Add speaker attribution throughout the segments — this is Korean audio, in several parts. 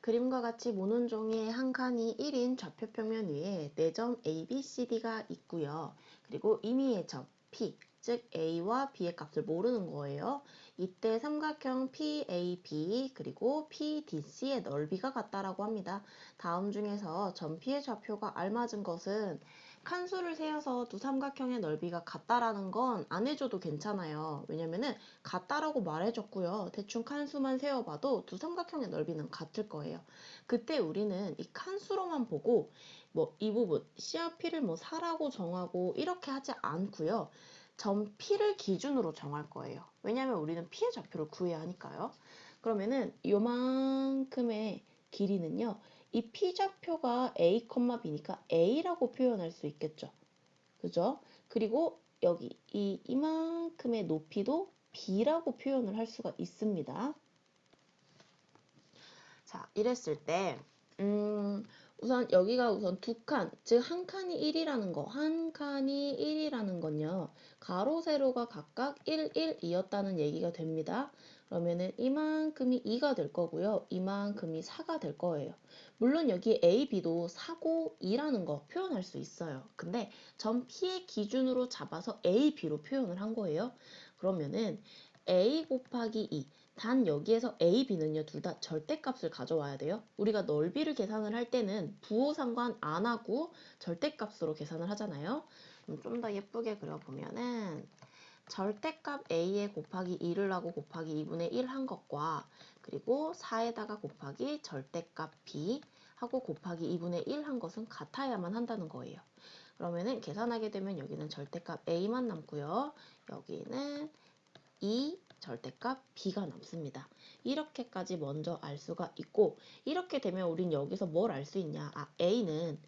Speaker 1: 그림과 같이 모는 종이의 한 칸이 1인 좌표평면 위에 4점 A, B, C, D가 있고요. 그리고 임의의 점 P, 즉 A와 B의 값을 모르는 거예요. 이때 삼각형 PAB 그리고 PDC의 넓이가 같다라고 합니다. 다음 중에서 점 P의 좌표가 알맞은 것은 칸수를 세어서 두 삼각형의 넓이가 같다라는 건 안 해줘도 괜찮아요. 왜냐면은 같다라고 말해줬고요. 대충 칸수만 세어봐도 두 삼각형의 넓이는 같을 거예요. 그때 우리는 이 칸수로만 보고 뭐 이 부분 C와 P를 뭐 4라고 정하고 이렇게 하지 않고요. 점 P를 기준으로 정할 거예요. 왜냐면 우리는 P의 좌표를 구해야 하니까요. 그러면은 요만큼의 길이는요. 이 P좌표가 A, B니까 A라고 표현할 수 있겠죠. 그죠? 그리고 여기 이만큼의 높이도 B라고 표현을 할 수가 있습니다. 자, 이랬을 때 우선 여기가 우선 두 칸, 즉 한 칸이 1이라는 거, 한 칸이 1이라는 건요. 가로, 세로가 각각 1, 1, 2였다는 얘기가 됩니다. 그러면은 이만큼이 2가 될 거고요. 이만큼이 4가 될 거예요. 물론 여기 A, B도 4고 2라는 거 표현할 수 있어요. 근데 점 P의 기준으로 잡아서 A, B로 표현을 한 거예요. 그러면은 A 곱하기 2. 단 여기에서 A, B는요, 둘 다 절대값을 가져와야 돼요. 우리가 넓이를 계산을 할 때는 부호 상관 안 하고 절대값으로 계산을 하잖아요. 좀 더 예쁘게 그려보면은 절대값 A에 곱하기 2를 하고 곱하기 2분의 1 한 것과 그리고 4에다가 곱하기 절대값 B 하고 곱하기 2분의 1 한 것은 같아야만 한다는 거예요. 그러면은 계산하게 되면 여기는 절대값 A만 남고요. 여기는 2 절대값 B가 남습니다. 이렇게까지 먼저 알 수가 있고 이렇게 되면 우린 여기서 뭘 알 수 있냐? A는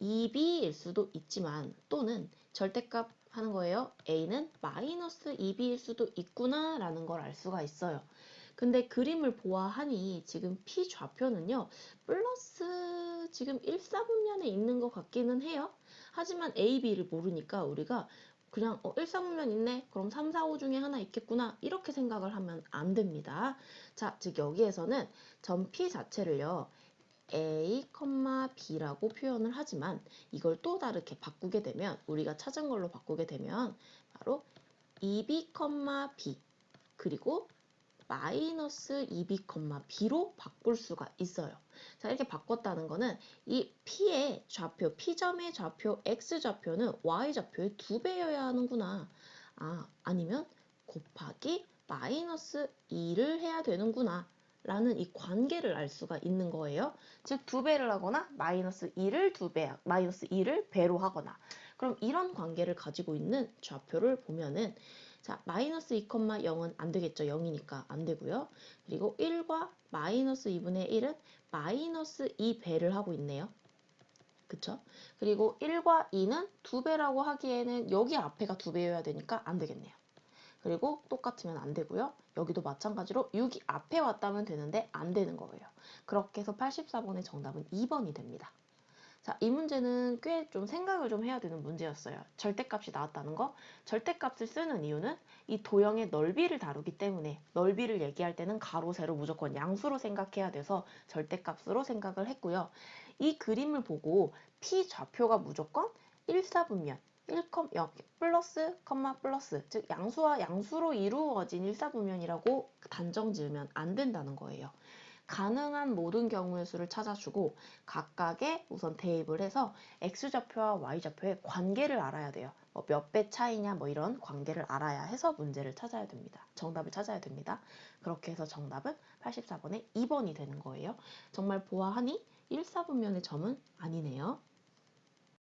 Speaker 1: 2B일 수도 있지만 또는 절대값 하는 거예요. A는 마이너스 2B일 수도 있구나 라는 걸 알 수가 있어요. 근데 그림을 보아하니 지금 P 좌표는요. 플러스 지금 1, 4분면에 있는 것 같기는 해요. 하지만 A, B를 모르니까 우리가 그냥 1, 4분면 있네? 그럼 3, 4, 5 중에 하나 있겠구나. 이렇게 생각을 하면 안 됩니다. 자, 즉 여기에서는 점 P 자체를요. A, B라고 표현을 하지만 이걸 또 다르게 바꾸게 되면 우리가 찾은 걸로 바꾸게 되면 바로 2B, B 그리고 마이너스 2B, B로 바꿀 수가 있어요. 자, 이렇게 바꿨다는 거는 이 P의 좌표, P점의 좌표, X좌표는 Y좌표의 2배여야 하는구나. 아니면 곱하기 마이너스 2를 해야 되는구나. 라는 이 관계를 알 수가 있는 거예요. 즉, 2배를 하거나 마이너스 2를 2배, 마이너스 2를 배로 하거나. 그럼 이런 관계를 가지고 있는 좌표를 보면은 자, 마이너스 2,0은 안 되겠죠. 0이니까 안 되고요. 그리고 1과 마이너스 2분의 1은 마이너스 2배를 하고 있네요. 그쵸? 그리고 1과 2는 2배라고 하기에는 여기 앞에가 2배여야 되니까 안 되겠네요. 그리고 똑같으면 안 되고요. 여기도 마찬가지로 6이 앞에 왔다면 되는데 안 되는 거예요. 그렇게 해서 84번의 정답은 2번이 됩니다. 자, 이 문제는 꽤 좀 생각을 좀 해야 되는 문제였어요. 절대값이 나왔다는 거. 절대값을 쓰는 이유는 이 도형의 넓이를 다루기 때문에 넓이를 얘기할 때는 가로, 세로 무조건 양수로 생각해야 돼서 절대값으로 생각을 했고요. 이 그림을 보고 P 좌표가 무조건 1, 4분면 1, 0 플러스, 플러스 즉 양수와 양수로 이루어진 1, 4분면이라고 단정 지으면 안 된다는 거예요. 가능한 모든 경우의 수를 찾아주고 각각의 우선 대입을 해서 X좌표와 Y좌표의 관계를 알아야 돼요. 몇 배 차이냐 뭐 이런 관계를 알아야 해서 문제를 찾아야 됩니다. 정답을 찾아야 됩니다. 그렇게 해서 정답은 84번의 2번이 되는 거예요. 정말 보아하니 1, 4분면의 점은 아니네요.